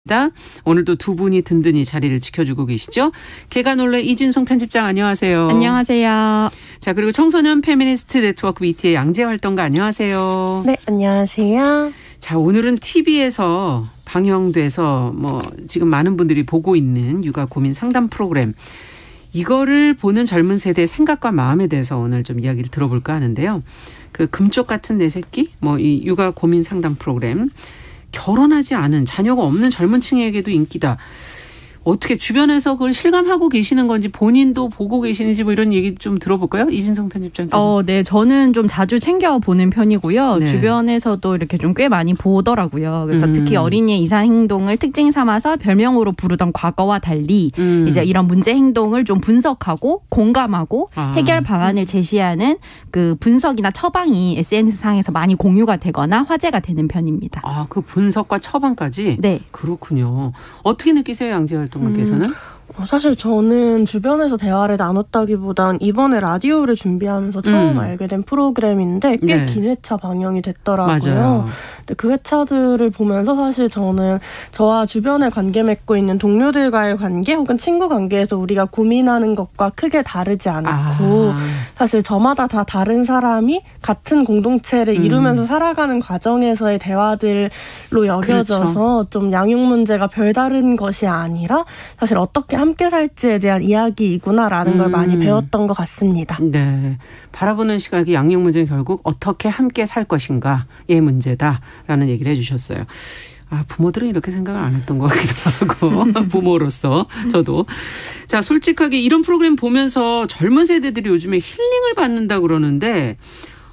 있다. 오늘도 두 분이 든든히 자리를 지켜주고 계시죠. 개관올레 이진송 편집장 안녕하세요. 안녕하세요. 자, 그리고 청소년 페미니스트 네트워크 위티의 양재 활동가 안녕하세요. 네, 안녕하세요. 자, 오늘은 TV에서 방영돼서 지금 많은 분들이 보고 있는 육아 고민 상담 프로그램, 이거를 보는 젊은 세대의 생각과 마음에 대해서 오늘 좀 이야기를 들어볼까 하는데요. 그 금쪽 같은 내 새끼, 이 육아 고민 상담 프로그램, 결혼하지 않은 자녀가 없는 젊은 층에게도 인기다. 어떻게 주변에서 그걸 실감하고 계시는 건지, 본인도 보고 계시는지 이런 얘기 좀 들어볼까요? 이진성 편집장께서. 네, 저는 좀 자주 챙겨보는 편이고요. 네. 주변에서도 이렇게 좀 꽤 많이 보더라고요. 그래서 특히 어린이의 이상 행동을 특징 삼아서 별명으로 부르던 과거와 달리 이제 이런 문제 행동을 좀 분석하고 공감하고 해결 방안을 제시하는 그 분석이나 처방이 SNS상에서 많이 공유가 되거나 화제가 되는 편입니다. 아, 그 분석과 처방까지? 네. 그렇군요. 어떻게 느끼세요, 양재 활동가께서는? 사실 저는 주변에서 대화를 나눴다기보단 이번에 라디오를 준비하면서 처음 알게 된 프로그램인데 꽤 긴 회차 방영이 됐더라고요. 맞아요. 근데 그 회차들을 보면서 사실 저는 저와 주변에 관계 맺고 있는 동료들과의 관계 혹은 친구 관계에서 우리가 고민하는 것과 크게 다르지 않고 사실 저마다 다 다른 사람이 같은 공동체를 이루면서 살아가는 과정에서의 대화들로 여겨져서 그렇죠. 좀 양육 문제가 별다른 것이 아니라 사실 어떻게 함께 살지에 대한 이야기이구나라는 걸 많이 배웠던 것 같습니다. 네, 바라보는 시각이 양육 문제는 결국 어떻게 함께 살 것인가의 문제다라는 얘기를 해주셨어요. 아, 부모들은 이렇게 생각을 안 했던 것 같기도 하고 부모로서 저도. 자, 솔직하게 이런 프로그램 보면서 젊은 세대들이 요즘에 힐링을 받는다 그러는데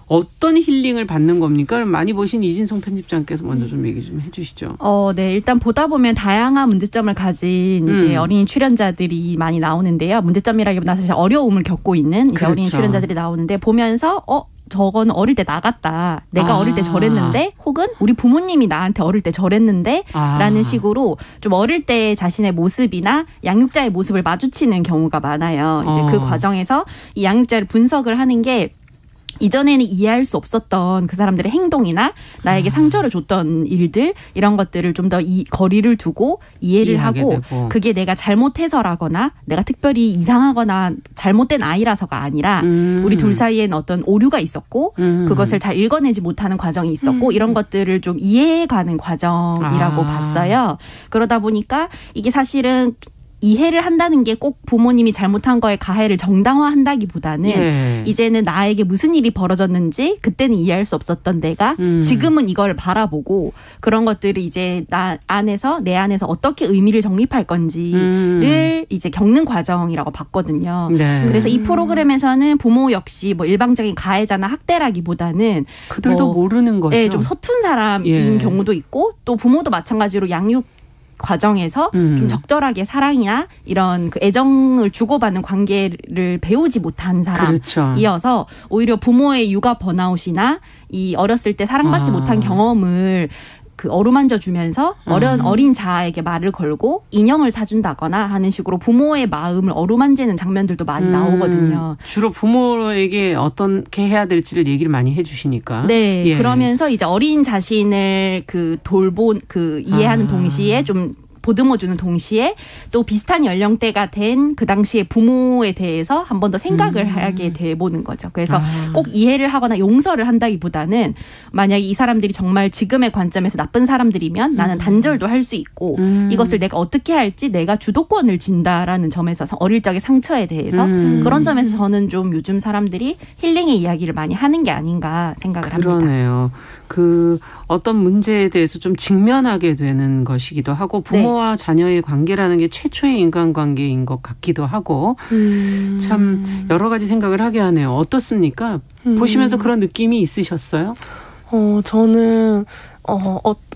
어떤 힐링을 받는 겁니까? 많이 보신 이진성 편집장께서 먼저 좀 얘기 좀 해주시죠. 네, 일단 보다 보면 다양한 문제점을 가진 이제 어린이 출연자들이 많이 나오는데요. 문제점이라기보다 사실 어려움을 겪고 있는 이제 그렇죠. 어린이 출연자들이 나오는데 보면서 저건 어릴 때 나갔다. 내가 어릴 때 저랬는데 혹은 우리 부모님이 나한테 어릴 때 저랬는데 라는 식으로 좀 어릴 때 자신의 모습이나 양육자의 모습을 마주치는 경우가 많아요. 이제 그 과정에서 이 양육자를 분석을 하는 게 이전에는 이해할 수 없었던 그 사람들의 행동이나 나에게 상처를 줬던 일들 이런 것들을 좀 더 거리를 두고 이해를 하고 되고. 그게 내가 잘못해서라거나 내가 특별히 이상하거나 잘못된 아이라서가 아니라 우리 둘 사이에는 어떤 오류가 있었고 그것을 잘 읽어내지 못하는 과정이 있었고 이런 것들을 좀 이해해가는 과정이라고 봤어요. 그러다 보니까 이게 사실은 이해를 한다는 게 꼭 부모님이 잘못한 거에 가해를 정당화한다기보다는 이제는 나에게 무슨 일이 벌어졌는지 그때는 이해할 수 없었던 내가 지금은 이걸 바라보고 그런 것들을 이제 내 안에서 어떻게 의미를 정립할 건지를 이제 겪는 과정이라고 봤거든요. 네. 그래서 이 프로그램에서는 부모 역시 일방적인 가해자나 학대라기보다는 그들도 모르는 거죠. 네, 좀 서툰 사람인 경우도 있고 또 부모도 마찬가지로 양육 과정에서 좀 적절하게 사랑이나 이런 그 애정을 주고받는 관계를 배우지 못한 사람이어서 그렇죠. 오히려 부모의 육아 번아웃이나 이 어렸을 때 사랑받지 못한 경험을 그 어루만져 주면서 어린 자아에게 말을 걸고 인형을 사준다거나 하는 식으로 부모의 마음을 어루만지는 장면들도 많이 나오거든요. 주로 부모에게 어떻게 해야 될지를 얘기를 많이 해주시니까. 네, 그러면서 이제 어린 자신을 이해하는 동시에 좀 보듬어주는 동시에 또 비슷한 연령대가 된 그 당시에 부모에 대해서 한 번 더 생각을 하게 돼보는 거죠. 그래서 꼭 이해를 하거나 용서를 한다기보다는 만약에 이 사람들이 정말 지금의 관점에서 나쁜 사람들이면 나는 단절도 할 수 있고 이것을 내가 어떻게 할지 내가 주도권을 진다라는 점에서 어릴 적의 상처에 대해서 그런 점에서 저는 좀 요즘 사람들이 힐링의 이야기를 많이 하는 게 아닌가 생각을 합니다. 그러네요. 그 어떤 문제에 대해서 좀 직면하게 되는 것이기도 하고 부모와 자녀의 관계라는 게 최초의 인간관계인 것 같기도 하고 참 여러 가지 생각을 하게 하네요. 어떻습니까? 보시면서 그런 느낌이 있으셨어요? 저는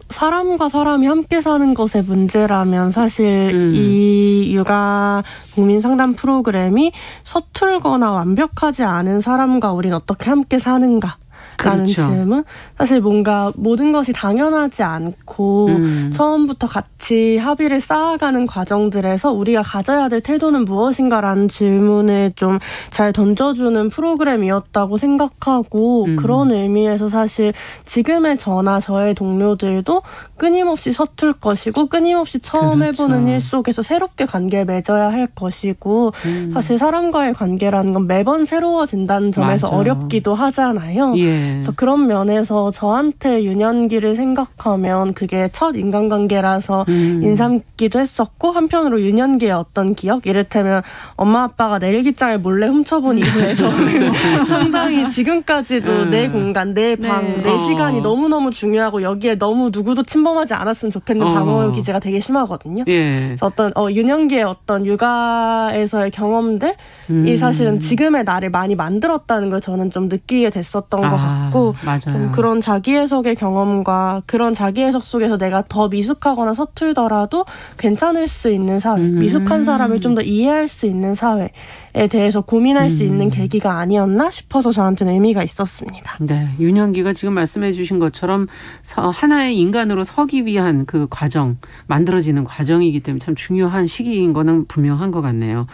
사람과 사람이 함께 사는 것의 문제라면 사실 이 육아 고민 상담 프로그램이 서툴거나 완벽하지 않은 사람과 우린 어떻게 함께 사는가 라는 그렇죠. 질문. 사실 뭔가 모든 것이 당연하지 않고 처음부터 같이 합의를 쌓아가는 과정들에서 우리가 가져야 될 태도는 무엇인가라는 질문을 좀 잘 던져주는 프로그램이었다고 생각하고 그런 의미에서 사실 지금의 저나 저의 동료들도 끊임없이 서툴 것이고 끊임없이 처음 그렇죠. 해보는 일 속에서 새롭게 관계를 맺어야 할 것이고 사실 사람과의 관계라는 건 매번 새로워진다는 점에서 맞아. 어렵기도 하잖아요. 예. 그래서 그런 면에서 저한테 유년기를 생각하면 그게 첫 인간관계라서 인상깊기도 했었고 한편으로 유년기의 어떤 기억? 이를테면 엄마 아빠가 내 일기장을 몰래 훔쳐본 이후에 저는 상당히 지금까지도 내 공간, 내 방, 내 시간이 너무너무 중요하고 여기에 너무 누구도 침범하지 않았으면 좋겠는 방어 기제가 되게 심하거든요. 예. 그래서 어떤 유년기의 어떤 육아에서의 경험들이 사실은 지금의 나를 많이 만들었다는 걸 저는 좀 느끼게 됐었던 것 같고 좀 그런 자기 해석의 경험과 그런 자기 해석 속에서 내가 더 미숙하거나 서툴더라도 괜찮을 수 있는 사회, 미숙한 사람을 좀 더 이해할 수 있는 사회에 대해서 고민할 수 있는 계기가 아니었나 싶어서 저한테는 의미가 있었습니다. 네, 유년기가 지금 말씀해 주신 것처럼 하나의 인간으로 서기 위한 그 과정, 만들어지는 과정이기 때문에 참 중요한 시기인 거는 분명한 것 같네요.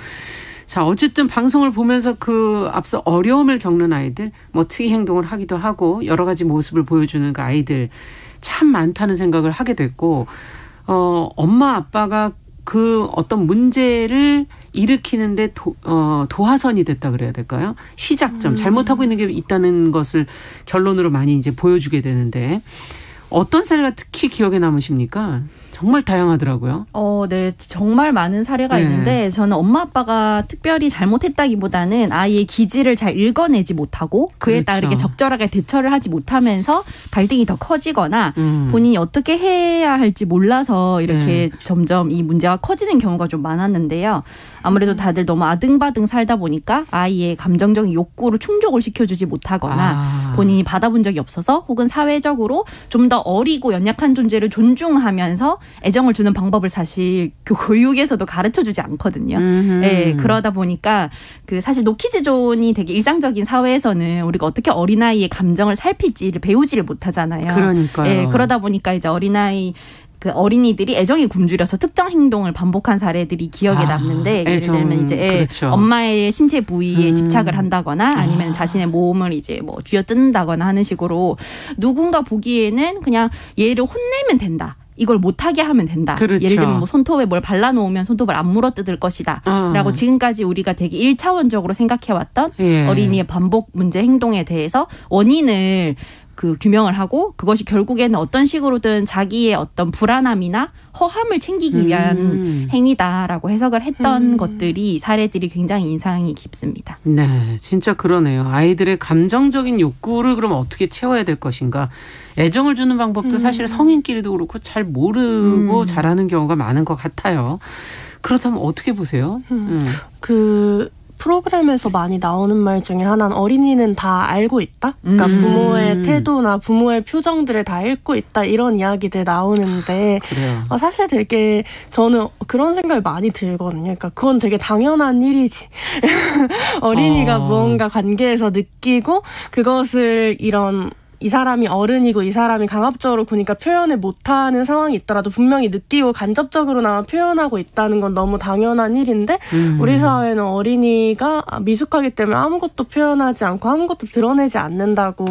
자, 어쨌든 방송을 보면서 그 앞서 어려움을 겪는 아이들, 뭐 특이 행동을 하기도 하고 여러 가지 모습을 보여주는 그 아이들 참 많다는 생각을 하게 됐고, 엄마 아빠가 그 어떤 문제를 일으키는데 도화선이 됐다 그래야 될까요? 시작점, 잘못하고 있는 게 있다는 것을 결론으로 많이 이제 보여주게 되는데 어떤 사례가 특히 기억에 남으십니까? 정말 다양하더라고요. 네. 정말 많은 사례가 있는데 저는 엄마 아빠가 특별히 잘못했다기보다는 아이의 기질을 잘 읽어내지 못하고 그에 따르게 적절하게 대처를 하지 못하면서 갈등이 더 커지거나 본인이 어떻게 해야 할지 몰라서 이렇게 점점 이 문제가 커지는 경우가 좀 많았는데요. 아무래도 다들 너무 아등바등 살다 보니까 아이의 감정적인 욕구를 충족을 시켜주지 못하거나 본인이 받아본 적이 없어서 혹은 사회적으로 좀 더 어리고 연약한 존재를 존중하면서 애정을 주는 방법을 사실 교육에서도 가르쳐주지 않거든요. 네, 그러다 보니까 그 사실 노키즈존이 되게 일상적인 사회에서는 우리가 어떻게 어린아이의 감정을 살필지를 배우지를 못하잖아요. 그러니까요. 네, 그러다 보니까 이제 어린이들이 애정이 굶주려서 특정 행동을 반복한 사례들이 기억에 남는데 예를 들면 이제 엄마의 신체 부위에 집착을 한다거나 아니면 자신의 몸을 이제 뭐 쥐어뜯는다거나 하는 식으로 누군가 보기에는 그냥 얘를 혼내면 된다. 이걸 못하게 하면 된다. 그렇죠. 예를 들면 뭐 손톱에 뭘 발라놓으면 손톱을 안 물어뜯을 것이다. 라고 지금까지 우리가 되게 1차원적으로 생각해왔던 어린이의 반복 문제 행동에 대해서 원인을 규명을 하고 그것이 결국에는 어떤 식으로든 자기의 어떤 불안함이나 허함을 챙기기 위한 행위다라고 해석을 했던 것들이 사례들이 굉장히 인상이 깊습니다. 네, 진짜 그러네요. 아이들의 감정적인 욕구를 그럼 어떻게 채워야 될 것인가. 애정을 주는 방법도 사실 성인끼리도 그렇고 잘 모르고 잘하는 경우가 많은 것 같아요. 그렇다면 어떻게 보세요? 프로그램에서 많이 나오는 말 중에 하나는 어린이는 다 알고 있다? 그러니까 부모의 태도나 부모의 표정들을 다 읽고 있다 이런 이야기들 나오는데 사실 되게 저는 그런 생각이 많이 들거든요. 그러니까 그건 되게 당연한 일이지. 어린이가 무언가 관계에서 느끼고 그것을 이 사람이 어른이고 이 사람이 강압적으로 구니까 표현을 못하는 상황이 있더라도 분명히 느끼고 간접적으로나마 표현하고 있다는 건 너무 당연한 일인데 우리 사회는 어린이가 미숙하기 때문에 아무것도 표현하지 않고 아무것도 드러내지 않는다고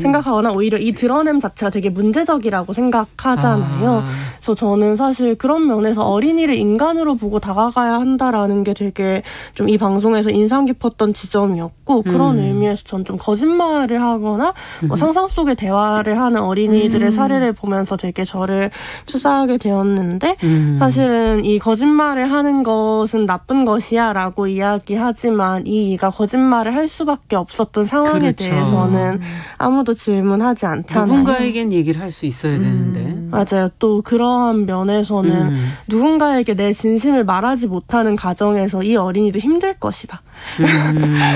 생각하거나 오히려 이 드러냄 자체가 되게 문제적이라고 생각하잖아요. 그래서 저는 사실 그런 면에서 어린이를 인간으로 보고 다가가야 한다라는 게 되게 좀 이 방송에서 인상 깊었던 지점이었고 그런 의미에서 전 좀 거짓말을 하거나 상상 속의 대화를 하는 어린이들의 사례를 보면서 되게 저를 투사하게 되었는데 사실은 이 거짓말을 하는 것은 나쁜 것이야 라고 이야기하지만 이가 거짓말을 할 수밖에 없었던 상황에 대해서는 아무도 질문하지 않잖아요. 누군가에겐 얘기를 할 수 있어야 되는데 맞아요. 또 그러한 면에서는 누군가에게 내 진심을 말하지 못하는 가정에서 이 어린이도 힘들 것이다.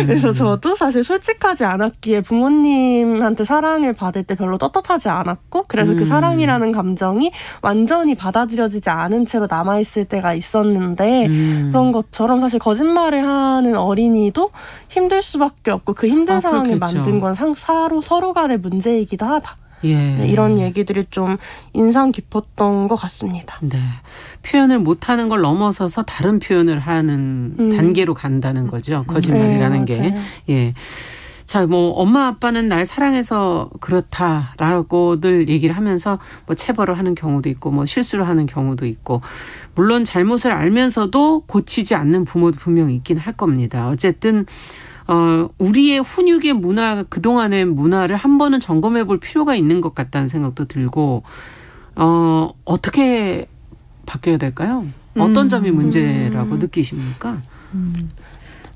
그래서 저도 사실 솔직하지 않았기에 부모님한테 사랑을 받을 때 별로 떳떳하지 않았고 그래서 그 사랑이라는 감정이 완전히 받아들여지지 않은 채로 남아있을 때가 있었는데 그런 것처럼 사실 거짓말을 하는 어린이도 힘들 수밖에 없고 그 힘든 상황을 만든 건 서로 간의 문제이기도 하다. 예. 네, 이런 얘기들이 좀 인상 깊었던 것 같습니다. 네, 표현을 못하는 걸 넘어서서 다른 표현을 하는 단계로 간다는 거죠. 거짓말이라는 게. 예. 자, 뭐 엄마 아빠는 날 사랑해서 그렇다라고들 얘기를 하면서 뭐 체벌을 하는 경우도 있고 뭐 실수를 하는 경우도 있고 물론 잘못을 알면서도 고치지 않는 부모도 분명히 있긴 할 겁니다. 어쨌든 우리의 훈육의 문화, 그동안의 문화를 한 번은 점검해 볼 필요가 있는 것 같다는 생각도 들고, 어떻게 바뀌어야 될까요? 어떤 점이 문제라고 느끼십니까?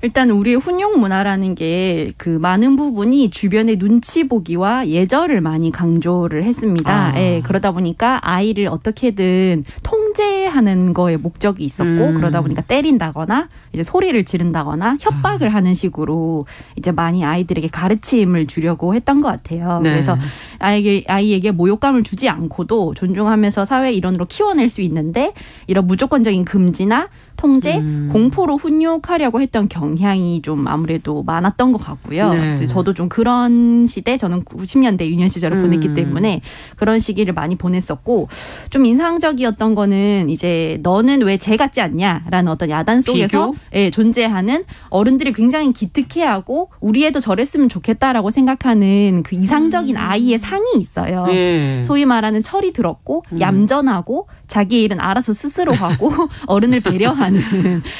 일단 우리의 훈육 문화라는 게 그 많은 부분이 주변의 눈치 보기와 예절을 많이 강조를 했습니다. 예, 그러다 보니까 아이를 어떻게든 통제하는 거에 목적이 있었고 그러다 보니까 때린다거나 이제 소리를 지른다거나 협박을 하는 식으로 이제 많이 아이들에게 가르침을 주려고 했던 것 같아요. 네. 그래서 아이에게 모욕감을 주지 않고도 존중하면서 사회 일원으로 키워낼 수 있는데 이런 무조건적인 금지나 통제, 공포로 훈육하려고 했던 경향이 좀 아무래도 많았던 것 같고요. 네. 저도 좀 그런 시대, 저는 90년대 유년 시절을 보냈기 때문에 그런 시기를 많이 보냈었고 좀 인상적이었던 거는 이제 너는 왜 쟤 같지 않냐라는 어떤 야단 속에서 예, 존재하는 어른들이 굉장히 기특해하고 우리 애도 저랬으면 좋겠다라고 생각하는 그 이상적인 아이의 상이 있어요. 예. 소위 말하는 철이 들었고 얌전하고 자기 일은 알아서 스스로 하고 어른을 배려하는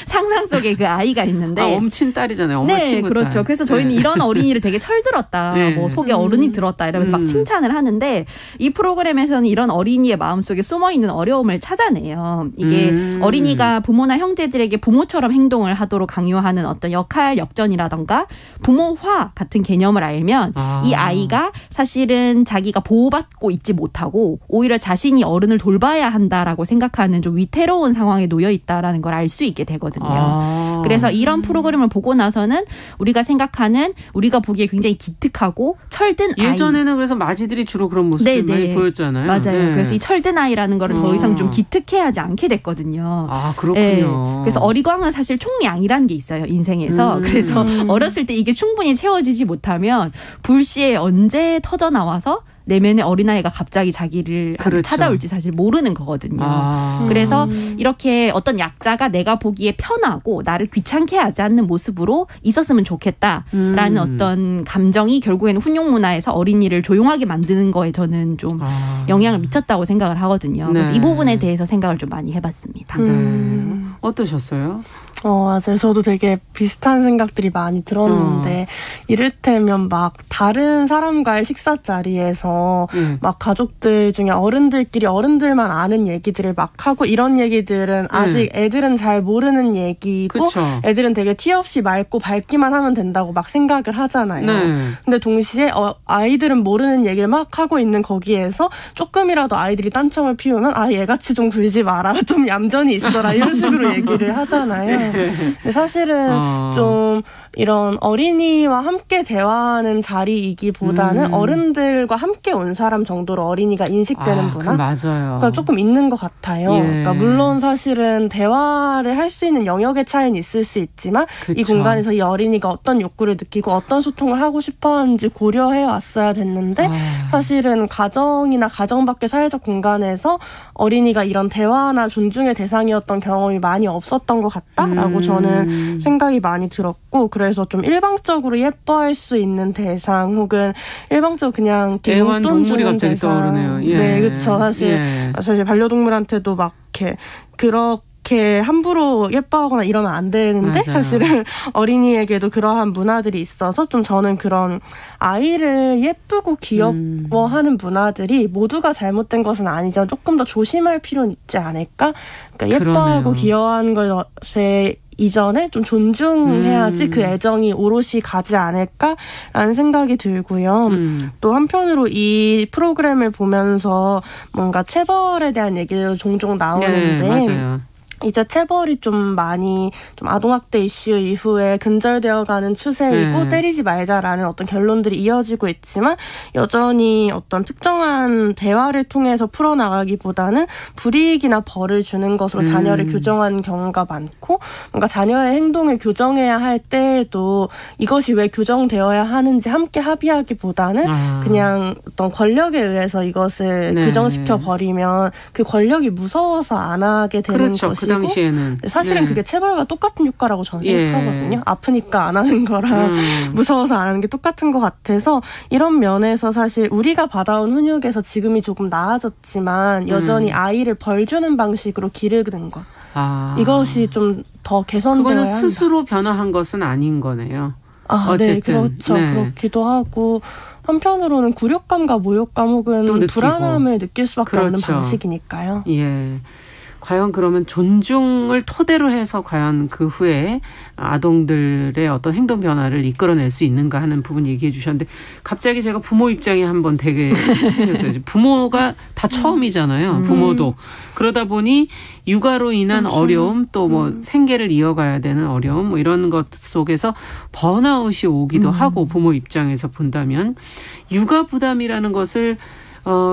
상상 속의 그 아이가 있는데 엄친 딸이잖아요. 엄마 네, 친구 그렇죠. 딸. 그래서 저희는 이런 어린이를 되게 철들었다. 네. 뭐 속에 어른이 들었다. 이러면서 막 칭찬을 하는데 이 프로그램에서는 이런 어린이의 마음속에 숨어있는 어려움을 찾아내요. 이게 어린이가 부모나 형제들에게 부모처럼 행동을 하도록 강요하는 어떤 역할 역전이라던가 부모화 같은 개념을 알면 이 아이가 사실은 자기가 보호받고 있지 못하고 오히려 자신이 어른을 돌봐야 한다라고 생각하는 좀 위태로운 상황에 놓여 있다라는 걸 알 수 있게 되거든요. 그래서 이런 프로그램을 보고 나서는 우리가 생각하는 우리가 보기에 굉장히 기특하고 철든 아이. 예전에는 그래서 마지들이 주로 그런 모습들 많이 보였잖아요. 맞아요. 네. 그래서 이 철든 아이라는 거를 더 이상 좀 기특해하지 않게 됐거든요. 아, 그렇군요. 네. 그래서 어리광은 사실 총량이라는 게 있어요. 인생에서. 그래서 어렸을 때 이게 충분히 채워지지 못하면 불시에 언제 터져 나와서 내면의 어린아이가 갑자기 자기를 그렇죠. 찾아올지 사실 모르는 거거든요. 그래서 이렇게 어떤 약자가 내가 보기에 편하고 나를 귀찮게 하지 않는 모습으로 있었으면 좋겠다라는 어떤 감정이 결국에는 훈육 문화에서 어린이를 조용하게 만드는 거에 저는 좀 영향을 미쳤다고 생각을 하거든요. 네. 그래서 이 부분에 대해서 생각을 좀 많이 해봤습니다. 네. 어떠셨어요? 맞아요. 저도 되게 비슷한 생각들이 많이 들었는데 이를테면 막 다른 사람과의 식사 자리에서 막 가족들 중에 어른들만 아는 얘기들을 막 하고 이런 얘기들은 아직 애들은 잘 모르는 얘기고 그쵸. 애들은 되게 티 없이 맑고 밝기만 하면 된다고 막 생각을 하잖아요. 네. 근데 동시에 아이들은 모르는 얘기를 막 하고 있는 거기에서 조금이라도 아이들이 딴청을 피우면 얘같이 좀 굴지 마라. 좀 얌전히 있어라. 이런 식으로 얘기를 하잖아요. 근데 사실은 좀 이런 어린이와 함께 대화하는 자리이기보다는 어른들과 함께 온 사람 정도로 어린이가 인식되는 문화? 맞아요. 조금 있는 것 같아요. 예. 그러니까 물론 사실은 대화를 할 수 있는 영역의 차이는 있을 수 있지만 그쵸. 이 공간에서 이 어린이가 어떤 욕구를 느끼고 어떤 소통을 하고 싶어 하는지 고려해 왔어야 됐는데 사실은 가정이나 가정 밖의 사회적 공간에서 어린이가 이런 대화나 존중의 대상이었던 경험이 많이 없었던 것 같다라고 저는 생각이 많이 들었고 그래서 좀 일방적으로 예뻐할 수 있는 대상 혹은 일방적으로 그냥 용돈 주는 대상. 떠오르네요. 예. 네, 그렇죠. 사실 반려동물한테도 막 이렇게 그렇게 그렇게 함부로 예뻐하거나 이러면 안 되는데 맞아요. 사실은 어린이에게도 그러한 문화들이 있어서 좀 저는 그런 아이를 예쁘고 귀여워하는 문화들이 모두가 잘못된 것은 아니지만 조금 더 조심할 필요는 있지 않을까? 그러니까 예뻐하고 그러네요. 귀여워하는 것에 이전에 좀 존중해야지 그 애정이 오롯이 가지 않을까라는 생각이 들고요. 또 한편으로 이 프로그램을 보면서 뭔가 체벌에 대한 얘기도 종종 나오는데 네, 맞아요. 이제 체벌이 좀 많이 좀 아동학대 이슈 이후에 근절되어가는 추세이고 네. 때리지 말자라는 어떤 결론들이 이어지고 있지만 여전히 어떤 특정한 대화를 통해서 풀어나가기보다는 불이익이나 벌을 주는 것으로 자녀를 교정하는 경우가 많고 뭔가 자녀의 행동을 교정해야 할 때에도 이것이 왜 교정되어야 하는지 함께 합의하기보다는 그냥 어떤 권력에 의해서 이것을 네. 교정시켜 버리면 그 권력이 무서워서 안 하게 되는 그렇죠. 것이고 그 당시에는 사실은 네. 그게 체벌과 똑같은 효과라고 저는 생각하거든요. 예. 아프니까 안 하는 거랑 무서워서 안 하는 게 똑같은 것 같아서 이런 면에서 사실 우리가 받아온 훈육에서 지금이 조금 나아졌지만 여전히 아이를 벌 주는 방식으로 기르는 것. 이것이 좀 더 개선되어야 그거는 한다. 스스로 변화한 것은 아닌 거네요. 네, 어쨌든. 그렇죠. 네. 그렇기도 하고 한편으로는 굴욕감과 모욕감 혹은 느끼고. 불안함을 느낄 수밖에 없는 그렇죠. 방식이니까요. 예. 과연 그러면 존중을 토대로 해서 과연 그 후에 아동들의 어떤 행동 변화를 이끌어낼 수 있는가 하는 부분 얘기해 주셨는데 갑자기 제가 부모 입장에 한번 되게 생겼어요. 부모가 다 처음이잖아요. 부모도. 그러다 보니 육아로 인한 그렇죠. 어려움 또 뭐 생계를 이어가야 되는 어려움 뭐 이런 것 속에서 번아웃이 오기도 하고 부모 입장에서 본다면 육아 부담이라는 것을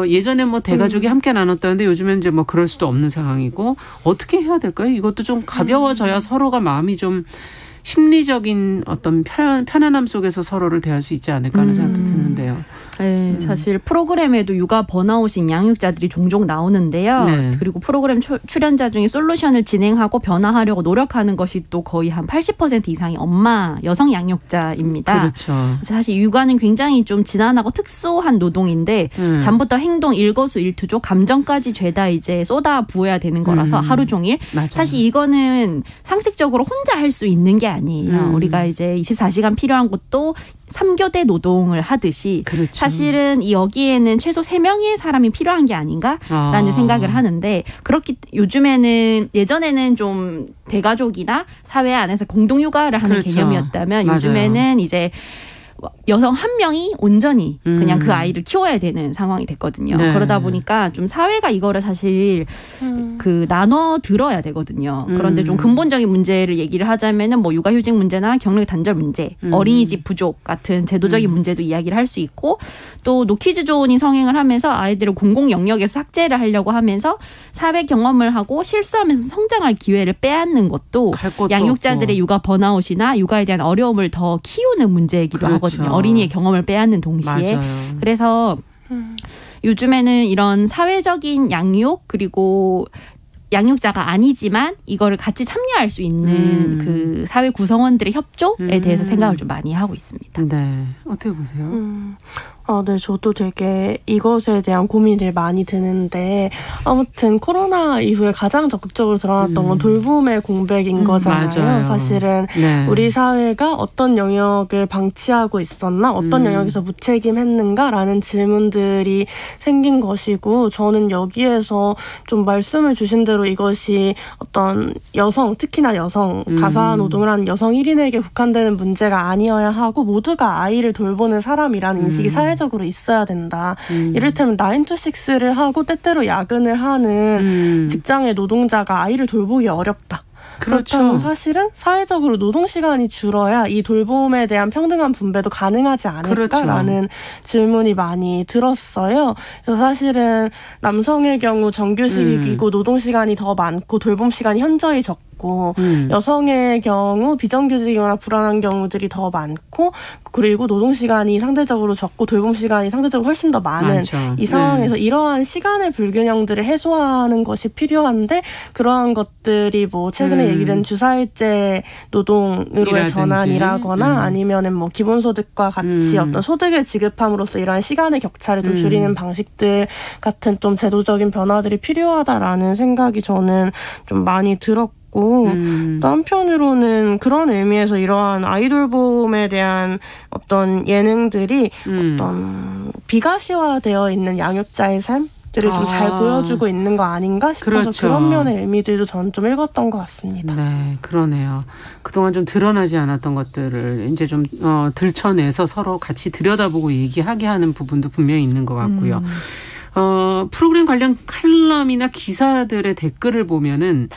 예전에 뭐 대가족이 함께 나눴다는데 요즘엔 이제 뭐 그럴 수도 없는 상황이고 어떻게 해야 될까요? 이것도 좀 가벼워져야 서로가 마음이 좀 심리적인 어떤 편안함 속에서 서로를 대할 수 있지 않을까 하는 생각도 드는데요. 네, 사실 프로그램에도 육아 번아웃인 양육자들이 종종 나오는데요. 네. 그리고 프로그램 출연자 중에 솔루션을 진행하고 변화하려고 노력하는 것이 또 거의 한 80% 이상이 엄마, 여성 양육자입니다. 그렇죠. 그래서 사실 육아는 굉장히 좀 지난하고 특수한 노동인데 잠부터 행동, 일거수일투족, 감정까지 죄다 이제 쏟아 부어야 되는 거라서 하루 종일. 맞아요. 사실 이거는 상식적으로 혼자 할 수 있는 게 아니에요. 우리가 이제 24시간 필요한 것도 3교대 노동을 하듯이 그렇죠. 사실은 여기에는 최소 3명의 사람이 필요한 게 아닌가라는 생각을 하는데 요즘에는 예전에는 좀 대가족이나 사회 안에서 공동육아를 하는 그렇죠. 개념이었다면 맞아요. 요즘에는 이제 여성 한 명이 온전히 그냥 그 아이를 키워야 되는 상황이 됐거든요. 네. 그러다 보니까 좀 사회가 이거를 사실 그 나눠 들어야 되거든요. 그런데 좀 근본적인 문제를 얘기를 하자면은 뭐 육아휴직 문제나 경력 단절 문제, 어린이집 부족 같은 제도적인 문제도 이야기를 할 수 있고 또 노키즈존이 성행을 하면서 아이들을 공공 영역에서 삭제를 하려고 하면서 사회 경험을 하고 실수하면서 성장할 기회를 빼앗는 것도 양육자들의 육아 번아웃이나 육아에 대한 어려움을 더 키우는 문제이기도 그렇죠. 하거든요. 어린이의 경험을 빼앗는 동시에. 맞아요. 그래서 요즘에는 이런 사회적인 양육 그리고 양육자가 아니지만 이거를 같이 참여할 수 있는 그 사회 구성원들의 협조에 대해서 생각을 좀 많이 하고 있습니다. 네. 어떻게 보세요? 네, 저도 되게 이것에 대한 고민을 많이 드는데 아무튼 코로나 이후에 가장 적극적으로 드러났던 건 돌봄의 공백인 거잖아요. 맞아요. 사실은 네. 우리 사회가 어떤 영역을 방치하고 있었나, 어떤 영역에서 무책임했는가라는 질문들이 생긴 것이고 저는 여기에서 좀 말씀을 주신 대로 이것이 어떤 여성, 특히나 여성, 가사 노동을 하는 여성 1인에게 국한되는 문제가 아니어야 하고 모두가 아이를 돌보는 사람이라는 인식이 사회적으로 있어야 된다. 이를테면 9to6를 하고 때때로 야근을 하는 직장의 노동자가 아이를 돌보기 어렵다. 그렇죠. 그렇다면 사실은 사회적으로 노동시간이 줄어야 이 돌봄에 대한 평등한 분배도 가능하지 않을까라는 그렇죠. 질문이 많이 들었어요. 그래서 사실은 남성의 경우 정규직이고 노동시간이 더 많고 돌봄 시간이 현저히 적고 많고 여성의 경우 비정규직이거나 불안한 경우들이 더 많고 그리고 노동시간이 상대적으로 적고 돌봄시간이 상대적으로 훨씬 더 많은 많죠. 이 상황에서 이러한 시간의 불균형들을 해소하는 것이 필요한데 그러한 것들이 뭐 최근에 얘기된 주사일제 노동으로의 전환이라거나 아니면은 뭐 기본소득과 같이 어떤 소득을 지급함으로써 이러한 시간의 격차를 좀 줄이는 방식들 같은 좀 제도적인 변화들이 필요하다라는 생각이 저는 좀 많이 들었고 또 한편으로는 그런 의미에서 이러한 아이돌봄에 대한 어떤 예능들이 어떤 비가시화되어 있는 양육자의 삶 들을 좀 잘 보여주고 있는 거 아닌가 싶어서 그렇죠. 그런 면의 의미들도 저는 좀 읽었던 것 같습니다. 네, 그러네요. 그동안 좀 드러나지 않았던 것들을 이제 좀 들춰내서 서로 같이 들여다보고 얘기하게 하는 부분도 분명히 있는 것 같고요. 프로그램 관련 칼럼이나 기사들의 댓글을 보면은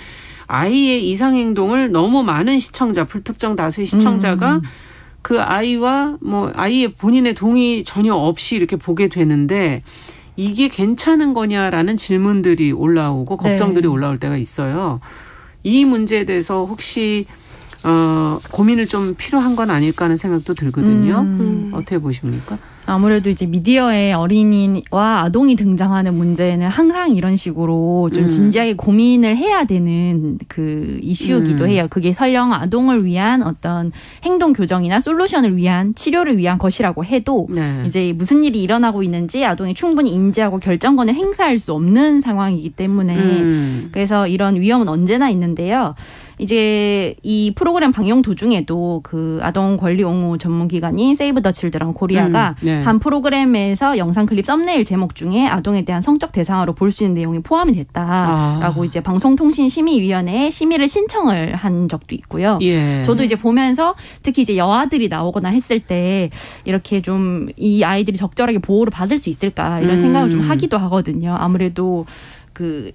아이의 이상행동을 너무 많은 시청자, 불특정 다수의 시청자가 그 아이와 뭐 아이의 본인의 동의 전혀 없이 이렇게 보게 되는데 이게 괜찮은 거냐라는 질문들이 올라오고 걱정들이 올라올 때가 있어요. 이 문제에 대해서 혹시 고민을 좀 필요한 건 아닐까 하는 생각도 들거든요. 어떻게 보십니까? 아무래도 이제 미디어에 어린이와 아동이 등장하는 문제는 항상 이런 식으로 좀 진지하게 고민을 해야 되는 그 이슈이기도 해요. 그게 설령 아동을 위한 어떤 행동 교정이나 솔루션을 위한 치료를 위한 것이라고 해도 이제 무슨 일이 일어나고 있는지 아동이 충분히 인지하고 결정권을 행사할 수 없는 상황이기 때문에 그래서 이런 위험은 언제나 있는데요. 이제 이 프로그램 방영 도중에도 그 아동 권리 옹호 전문기관인 세이브 더 칠드런 코리아가 한 프로그램에서 영상 클립 썸네일 제목 중에 아동에 대한 성적 대상으로 볼 수 있는 내용이 포함이 됐다라고 이제 방송통신심의위원회에 심의를 신청을 한 적도 있고요. 저도 이제 보면서 특히 이제 여아들이 나오거나 했을 때 이렇게 좀 이 아이들이 적절하게 보호를 받을 수 있을까 이런 생각을 좀 하기도 하거든요. 아무래도 그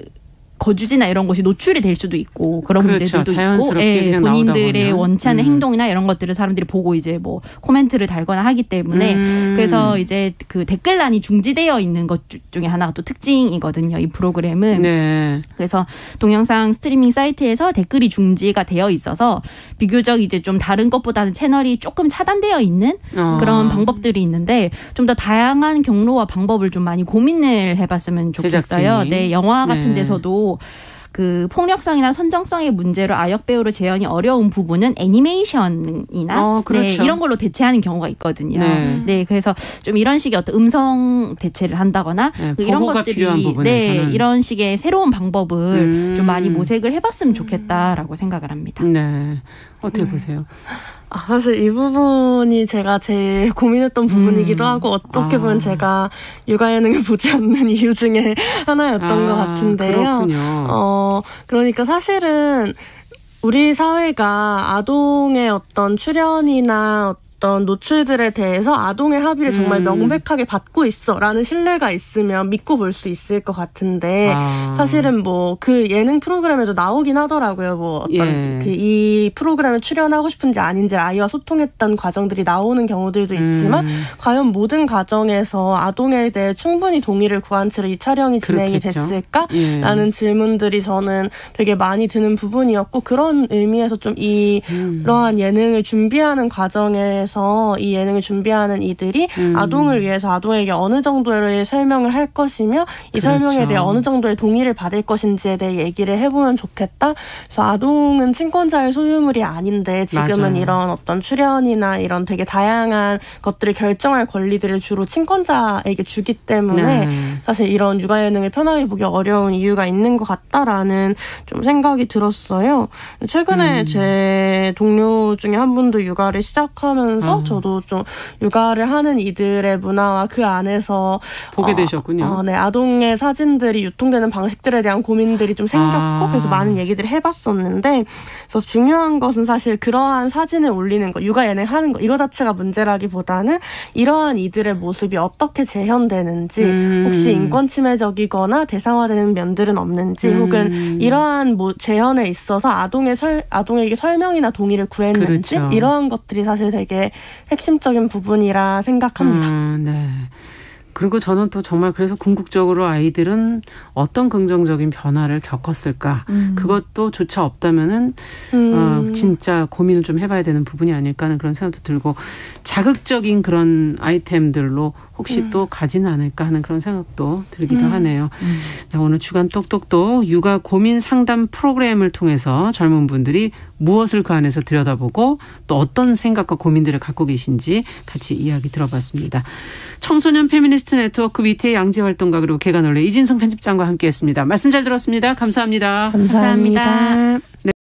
거주지나 이런 곳이 노출이 될 수도 있고 그런 문제들도 있고 본인들의 원치 않는 행동이나 이런 것들을 사람들이 보고 이제 뭐 코멘트를 달거나 하기 때문에 그래서 이제 그 댓글란이 중지되어 있는 것 중에 하나가 또 특징이거든요. 이 프로그램은. 그래서 동영상 스트리밍 사이트에서 댓글이 중지가 되어 있어서 비교적 이제 좀 다른 것보다는 채널이 조금 차단되어 있는 그런 방법들이 있는데 좀 더 다양한 경로와 방법을 좀 많이 고민을 해봤으면 좋겠어요. 네, 영화 같은 데서도 그 폭력성이나 선정성의 문제로 아역 배우를 재현이 어려운 부분은 애니메이션이나 이런 걸로 대체하는 경우가 있거든요. 그래서 좀 이런 식의 어떤 음성 대체를 한다거나 이런 것들이 이런 식의 새로운 방법을 좀 많이 모색을 해봤으면 좋겠다라고 생각을 합니다. 네, 어떻게 보세요? 사실 이 부분이 제가 제일 고민했던 부분이기도 하고 어떻게 보면 제가 육아 예능을 보지 않는 이유 중에 하나였던 것 같은데요. 그렇군요. 그러니까 사실은 우리 사회가 아동의 어떤 출연이나 어떤 노출들에 대해서 아동의 합의를 정말 명백하게 받고 있어라는 신뢰가 있으면 믿고 볼 수 있을 것 같은데 사실은 뭐 그 예능 프로그램에도 나오긴 하더라고요. 뭐 어떤 그 이 프로그램에 출연하고 싶은지 아닌지 아이와 소통했던 과정들이 나오는 경우들도 있지만 과연 모든 가정에서 아동에 대해 충분히 동의를 구한 채로 이 촬영이 진행이 됐을까라는 질문들이 저는 되게 많이 드는 부분이었고 그런 의미에서 좀 이러한 예능을 준비하는 과정에서 이 예능을 준비하는 이들이 아동을 위해서 아동에게 어느 정도의 설명을 할 것이며 이 설명에 대해 어느 정도의 동의를 받을 것인지에 대해 얘기를 해보면 좋겠다. 그래서 아동은 친권자의 소유물이 아닌데 지금은 이런 어떤 출연이나 이런 되게 다양한 것들을 결정할 권리들을 주로 친권자에게 주기 때문에 사실 이런 육아 예능을 편하게 보기 어려운 이유가 있는 것 같다라는 좀 생각이 들었어요. 최근에 제 동료 중에 한 분도 육아를 시작하면서 저도 좀 육아를 하는 이들의 문화와 그 안에서 보게 되셨군요. 네, 아동의 사진들이 유통되는 방식들에 대한 고민들이 좀 생겼고 그래서 많은 얘기들을 해봤었는데 그래서 중요한 것은 사실 그러한 사진을 올리는 거, 육아 예능 하는 거 이거 자체가 문제라기보다는 이러한 이들의 모습이 어떻게 재현되는지 혹시 인권 침해적이거나 대상화되는 면들은 없는지 혹은 이러한 재현에 있어서 아동에게 설명이나 동의를 구했는지 이러한 것들이 사실 되게 핵심적인 부분이라 생각합니다. 그리고 저는 또 정말 그래서 궁극적으로 아이들은 어떤 긍정적인 변화를 겪었을까. 그것도 조차 없다면은 진짜 고민을 좀 해봐야 되는 부분이 아닐까 하는 그런 생각도 들고 자극적인 그런 아이템들로 혹시 또 가지는 않을까 하는 그런 생각도 들기도 하네요. 오늘 주간 똑똑똑 육아 고민 상담 프로그램을 통해서 젊은 분들이 무엇을 그 안에서 들여다보고 또 어떤 생각과 고민들을 갖고 계신지 같이 이야기 들어봤습니다. 청소년 페미니스트 네트워크 위티의 양지활동가 그리고 개관원래 이진성 편집장과 함께했습니다. 말씀 잘 들었습니다. 감사합니다. 감사합니다. 네.